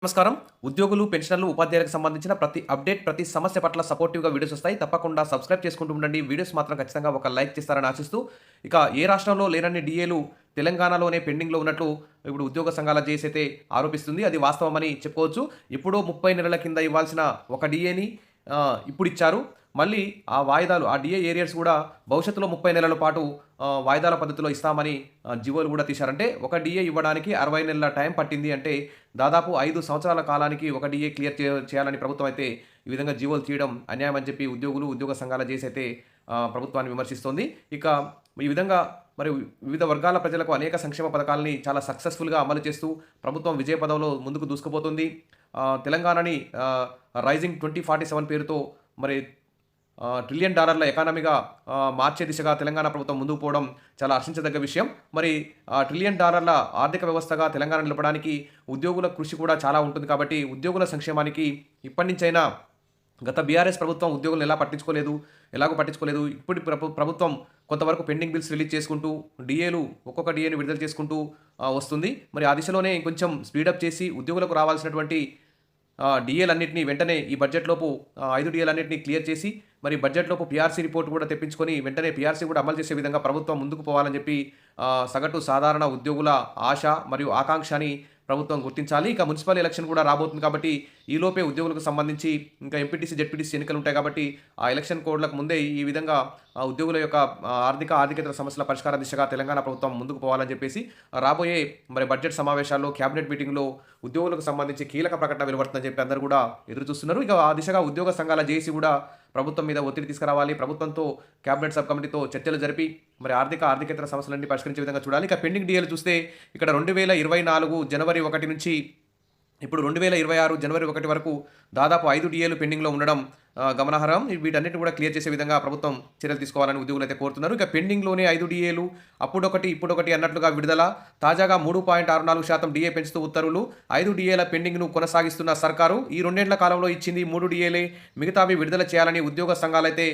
నమస్కారం. ఉద్యోగులు, పెన్షనర్లు, ఉపాధ్యాయులకు సంబంధించిన ప్రతి అప్డేట్, ప్రతి సమస్య పట్ల సపోర్టివ్‌గా వీడియోస్ వస్తాయి. తప్పకుండా సబ్స్క్రైబ్ చేసుకుంటూ ఉండండి. వీడియోస్ మాత్రం ఖచ్చితంగా ఒక లైక్ చేస్తారని ఆశిస్తూ, ఇక ఏ రాష్ట్రంలో లేనన్ని డీఏలు తెలంగాణలోనే పెండింగ్‌లో ఉన్నట్లు ఇప్పుడు ఉద్యోగ సంఘాల జేఏసీ అయితే ఆరోపిస్తుంది. అది వాస్తవమని చెప్పుకోవచ్చు. ఎప్పుడో 30 నెలల కింద ఇవ్వాల్సిన ఒక డీఏని ఇప్పుడిచ్చారు. మళ్ళీ ఆ వాయిదాలు, ఆ డీఏ ఏరియర్స్ కూడా భవిష్యత్తులో 30 నెలల పాటు వాయిదాల పద్ధతిలో ఇస్తామని జీవోలు కూడా తీశారంటే, ఒక డీఏ ఇవ్వడానికి 60 నెలల టైం పట్టింది అంటే, దాదాపు 5 సంవత్సరాల కాలానికి ఒక డీఏ క్లియర్ చేయాలని ప్రభుత్వం అయితే ఈ విధంగా జీవోలు తీయడం అన్యాయం అని చెప్పి ఉద్యోగులు, ఉద్యోగ సంఘాల జేఏసీ అయితే ప్రభుత్వాన్ని విమర్శిస్తోంది. ఇక ఈ విధంగా మరి వివిధ వర్గాల ప్రజలకు అనేక సంక్షేమ పథకాలని చాలా సక్సెస్‌ఫుల్‌గా అమలు చేస్తూ ప్రభుత్వం విజయ పదంలో ముందుకు దూసుకుపోతుంది. తెలంగాణని రైజింగ్ 2047 పేరుతో మరి ట్రిలియన్ డాలర్ల ఎకానమీగా మార్చే దిశగా తెలంగాణ ప్రభుత్వం ముందుకు పోవడం చాలా హర్షించదగ్గ విషయం. మరి ట్రిలియన్ డాలర్ల ఆర్థిక వ్యవస్థగా తెలంగాణ నిలపడానికి ఉద్యోగుల కృషి కూడా చాలా ఉంటుంది కాబట్టి, ఉద్యోగుల సంక్షేమానికి ఇప్పటి నుంచైనా గత బీఆర్ఎస్ ప్రభుత్వం ఉద్యోగులను ఎలాగో పట్టించుకోలేదు. ఇప్పుడు ప్రభుత్వం కొంతవరకు పెండింగ్ బిల్స్ రిలీజ్ చేసుకుంటూ, ఒక్కొక్క డీఏని విడుదల చేసుకుంటూ వస్తుంది. మరి ఆ దిశలోనే కొంచెం స్పీడప్ చేసి ఉద్యోగులకు రావాల్సినటువంటి డీఏలన్నింటినీ వెంటనే ఈ బడ్జెట్‌లోపు 5 డీఏలన్నింటినీ క్లియర్ చేసి, మరి బడ్జెట్‌లోపు పీఆర్సీ రిపోర్ట్ కూడా తెప్పించుకొని వెంటనే పీఆర్సీ కూడా అమలు చేసే విధంగా ప్రభుత్వం ముందుకు పోవాలని చెప్పి సగటు సాధారణ ఉద్యోగుల ఆశ మరియు ఆకాంక్ష అని ప్రభుత్వం గుర్తించాలి. ఇక మున్సిపల్ ఎలక్షన్ కూడా రాబోతుంది కాబట్టి, ఈలోపే ఉద్యోగులకు సంబంధించి ఇంకా ఎంపీటీసీ, జెడ్పీటీసీ ఎన్నికలు ఉంటాయి కాబట్టి, ఆ ఎలక్షన్ కోడ్‌లకు ముందే ఈ విధంగా ఉద్యోగుల యొక్క ఆర్థికేతర సమస్యల పరిష్కార దిశగా తెలంగాణ ప్రభుత్వం ముందుకు పోవాలని చెప్పేసి రాబోయే మరి బడ్జెట్ సమావేశాల్లో, క్యాబినెట్ మీటింగ్‌లో ఉద్యోగులకు సంబంధించి కీలక ప్రకటన వెలువడుతుందని చెప్పి అందరూ కూడా ఎదురు చూస్తున్నారు. ఇక ఆ దిశగా ఉద్యోగ సంఘాల జేఏసీ కూడా ప్రభుత్వం మీద ఒత్తిడి తీసుకురావాలి. ప్రభుత్వంతో క్యాబినెట్ సబ్ కమిటీతో చర్చలు జరిపి మరి ఆర్థికేతర సమస్యలన్నీ పరిష్కరించే విధంగా చూడాలి. ఇక పెండింగ్ డీఏలు చూస్తే ఇక్కడ 2024 జనవరి 1 నుంచి ఇప్పుడు 2026 జనవరి 1 వరకు దాదాపు 5 డీఏలు పెండింగ్‌లో ఉండడం గమనార్హం. వీటన్నిటిని కూడా క్లియర్ చేసే విధంగా ప్రభుత్వం చర్యలు తీసుకోవాలని ఉద్యోగులు అయితే కోరుతున్నారు. ఇక పెండింగ్‌లోనే 5 డీఏలు అప్పుడొకటి, ఇప్పుడొకటి అన్నట్లుగా విడుదల. తాజాగా 3.64% డీఏ పెంచుతూ ఉత్తర్వులు. 5 డీఏల పెండింగ్‌ను కొనసాగిస్తున్న సర్కారు ఈ 2 ఏళ్ల కాలంలో ఇచ్చింది 3 డీఏలే. మిగతావి విడుదల చేయాలని ఉద్యోగ సంఘాలైతే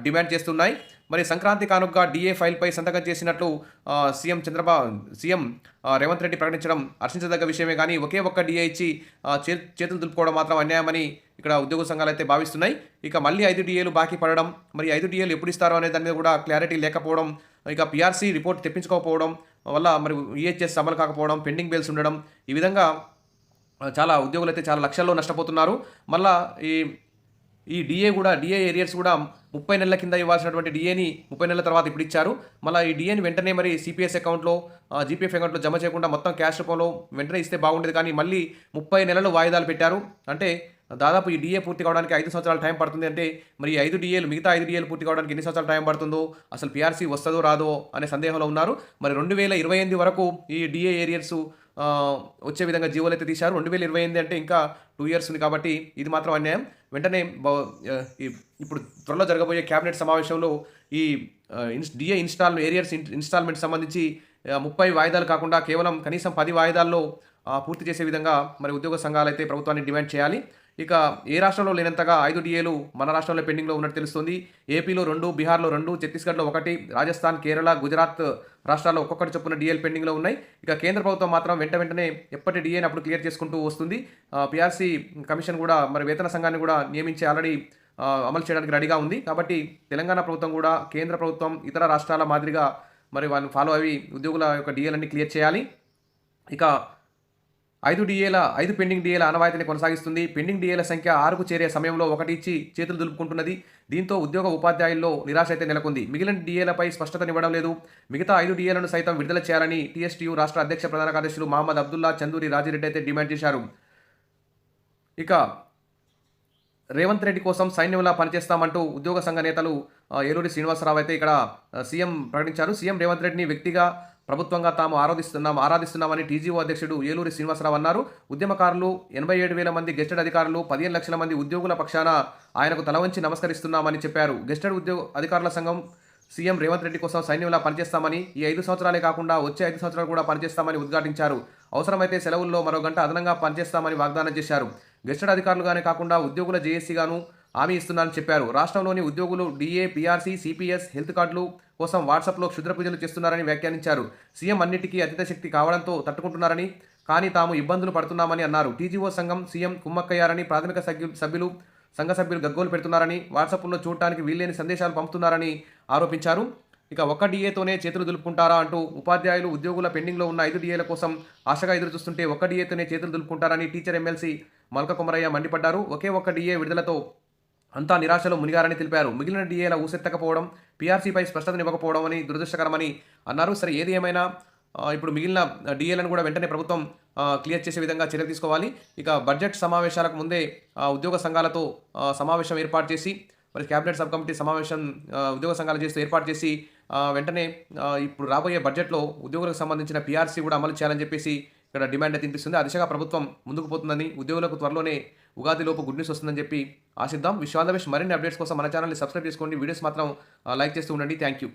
డిమాండ్ చేస్తున్నాయి. మరి సంక్రాంతి కానుకగా డీఏ ఫైల్‌పై సంతకం చేసినట్లు సీఎం రేవంత్ రెడ్డి ప్రకటించడం హర్షించదగ్గ విషయమే కానీ, ఒకే ఒక్క డీఏ ఇచ్చి చేతులు దులుపుకోవడం మాత్రం అన్యాయమని ఇక్కడ ఉద్యోగ సంఘాలు అయితే భావిస్తున్నాయి. ఇక మళ్ళీ 5 డీఏలు బాకీ పడడం, మరి 5 డీఏలు ఎప్పుడు ఇస్తారో అనే దాని మీద కూడా క్లారిటీ లేకపోవడం, ఇక పీఆర్సీ రిపోర్ట్ తెప్పించుకోకపోవడం వల్ల మరి ఈహెచ్ఎస్ అమలు కాకపోవడం, పెండింగ్ బిల్స్ ఉండడం, ఈ విధంగా చాలా ఉద్యోగులైతే చాలా లక్షల్లో నష్టపోతున్నారు. మళ్ళా ఈ డీఏ ఏరియర్స్ కూడా 30 నెలల కింద ఇవ్వాల్సినటువంటి డీఏని 30 నెలల తర్వాత ఇప్పుడు ఇచ్చారు. మళ్ళీ ఈ డీఏని వెంటనే మరి సిపిఎస్ అకౌంట్‌లో, జీపీఎఫ్ అకౌంట్‌లో జమ చేయకుండా మొత్తం క్యాష్ రూపంలో వెంటనే ఇస్తే బాగుండేది కానీ, మళ్ళీ 30 నెలలు వాయిదాలు పెట్టారు. అంటే దాదాపు ఈ డీఏ పూర్తి కావడానికి 5 సంవత్సరాల టైం పడుతుంది అంటే, మరి మిగతా 5 డీఏలు పూర్తి కావడానికి ఎన్ని సంవత్సరాలు టైం పడుతుందో, అసలు పీఆర్సీ వస్తదో రాదో అనే సందేహంలో ఉన్నారు. మరి 2028 వరకు ఈ డీఏ ఏరియర్స్ వచ్చే విధంగా జీవోలైతే తీశారు. 2028 అంటే ఇంకా 2 ఇయర్స్ ఉంది కాబట్టి ఇది మాత్రం అన్యాయం. వెంటనే ఇప్పుడు త్వరలో జరగబోయే క్యాబినెట్ సమావేశంలో ఈ డీఏ ఏరియర్స్ ఇన్‌స్టాల్‌మెంట్ సంబంధించి 30 వాయిదాలు కాకుండా కేవలం కనీసం 10 వాయిదాల్లో పూర్తి చేసే విధంగా మరి ఉద్యోగ సంఘాలైతే ప్రభుత్వాన్ని డిమాండ్ చేయాలి. ఇక ఏ రాష్ట్రంలో లేనంతగా 5 డీఏలు మన రాష్ట్రంలో పెండింగ్‌లో ఉన్నట్టు తెలుస్తుంది. ఏపీలో 2, బీహార్‌లో 2, ఛత్తీస్గఢ్‌లో 1, రాజస్థాన్, కేరళ, గుజరాత్ రాష్ట్రాల్లో ఒక్కొక్కటి చొప్పున డీఏలు పెండింగ్‌లో ఉన్నాయి. ఇక కేంద్ర ప్రభుత్వం మాత్రం వెంటనే ఎప్పటి డీఏని అప్పుడు క్లియర్ చేసుకుంటూ వస్తుంది. పీఆర్సీ కమిషన్ కూడా మరి వేతన సంఘాన్ని కూడా నియమించి ఆల్రెడీ అమలు చేయడానికి రెడీగా ఉంది. కాబట్టి తెలంగాణ ప్రభుత్వం కూడా కేంద్ర ప్రభుత్వం ఇతర రాష్ట్రాల మాదిరిగా మరి వాళ్ళని ఫాలో అయ్యి ఉద్యోగుల యొక్క డీఏలన్నీ క్లియర్ చేయాలి. ఇక 5 పెండింగ్ డీఏల ఆనవాయితీని కొనసాగిస్తుంది. పెండింగ్ డీఏల సంఖ్య 6కు చేరే సమయంలో 1 ఇచ్చి చేతులు దులుపుకుంటున్నది. దీంతో ఉపాధ్యాయుల్లో నిరాశ అయితే నెలకొంది. మిగిలిన డీఏలపై స్పష్టతనివ్వడం లేదు. మిగతా 5 డీఏలను సైతం విడుదల చేయాలని టీఎస్టీయూ రాష్ట్ర అధ్యక్ష ప్రధాన కార్యదర్శులు మహమ్మద్ అబ్దుల్లా, చందూరి రాజిరెడ్డి అయితే డిమాండ్ చేశారు. ఇక రేవంత్ రెడ్డి కోసం సైన్యంలా పనిచేస్తామంటూ ఉద్యోగ సంఘ నేతలు ఏలూరి శ్రీనివాసరావు అయితే ఇక్కడ సీఎం ప్రకటించారు. సీఎం రేవంత్ రెడ్డిని వ్యక్తిగా, ప్రభుత్వంగా తాము ఆరాధిస్తున్నామని టీజీఓ అధ్యక్షుడు ఏలూరి శ్రీనివాసరావు అన్నారు. ఉద్యమకారులు, 87,000 మంది గెస్టెడ్ అధికారులు, 15 లక్షల మంది ఉద్యోగుల పక్షాన ఆయనకు తలవంచి నమస్కరిస్తున్నామని చెప్పారు. గెస్టెడ్ అధికారుల సంఘం సీఎం రేవంత్ రెడ్డి కోసం సైన్యంలా పనిచేస్తామని, ఈ 5 సంవత్సరాలే కాకుండా వచ్చే 5 సంవత్సరాలు కూడా పనిచేస్తామని ఉద్ఘాటించారు. అవసరమైతే సెలవుల్లో మరో గంట అదనంగా పనిచేస్తామని వాగ్దానం చేశారు. గెస్టెడ్ అధికారులుగానే కాకుండా ఉద్యోగుల జేఏసీగాను హామీ ఇస్తున్నారని చెప్పారు. రాష్ట్రంలోని ఉద్యోగులు డీఏ, పీఆర్సీ, సిపిఎస్, హెల్త్ కార్డులు కోసం వాట్సాప్లో క్షుద్ర పూజలు చేస్తున్నారని వ్యాఖ్యానించారు. సీఎం అన్నిటికీ అతీత శక్తి కావడంతో తట్టుకుంటున్నారని, కానీ తాము ఇబ్బందులు పడుతున్నామని అన్నారు. టీజీఓ సంఘం సీఎం కుమ్మక్కయ్యారని, ప్రాథమిక సంఘ సభ్యులు గగ్గోలు పెడుతున్నారని, వాట్సాప్లో చూడటానికి వీల్లేని సందేశాలు పంపుతున్నారని ఆరోపించారు. ఇక ఒక్క డీఏతోనే చేతులు దులుపుకుంటారా అంటూ ఉపాధ్యాయులు, ఉద్యోగుల పెండింగ్లో ఉన్న 5 డీఏల కోసం ఆశగా ఎదురుచూస్తుంటే ఒక్క డీఏతోనే చేతులు దులుపుకుంటారని టీచర్ ఎమ్మెల్సీ మల్క కుమరయ్య మండిపడ్డారు. ఒకే ఒక్క డీఏ విడుదలతో అంతా నిరాశలో మునిగారని తెలిపారు. మిగిలిన డీఏల ఊసెత్తకపోవడం, పీఆర్సీపై స్పష్టతనివ్వకపోవడం అని దురదృష్టకరమని అన్నారు. సరే ఏది ఏమైనా ఇప్పుడు మిగిలిన డీఏలను కూడా వెంటనే ప్రభుత్వం క్లియర్ చేసే విధంగా చర్యలు తీసుకోవాలి. ఇక బడ్జెట్ సమావేశాలకు ముందే ఉద్యోగ సంఘాలతో సమావేశం ఏర్పాటు చేసి, మరి క్యాబినెట్ సబ్ కమిటీ సమావేశం ఉద్యోగ సంఘాలు చేస్తూ ఏర్పాటు చేసి వెంటనే ఇప్పుడు రాబోయే బడ్జెట్లో ఉద్యోగులకు సంబంధించిన పీఆర్సీ కూడా అమలు చేయాలని చెప్పేసి ఇక్కడ డిమాండ్ అయితే వినిపిస్తుంది. ఆ దిశగా ప్రభుత్వం ముందుకు పోతుందని, ఉద్యోగులకు త్వరలోనే ఉగాదిలోపు గుడ్ న్యూస్ వస్తుందని చెప్పి ఆశిద్దాం. Wish all the best. మరిన్ని అప్డేట్స్ కోసం మన ఛానల్ని సబ్స్క్రైబ్ చేసుకోండి. వీడియోస్ మాత్రం లైక్ చేస్తూ ఉండండి. Thank you.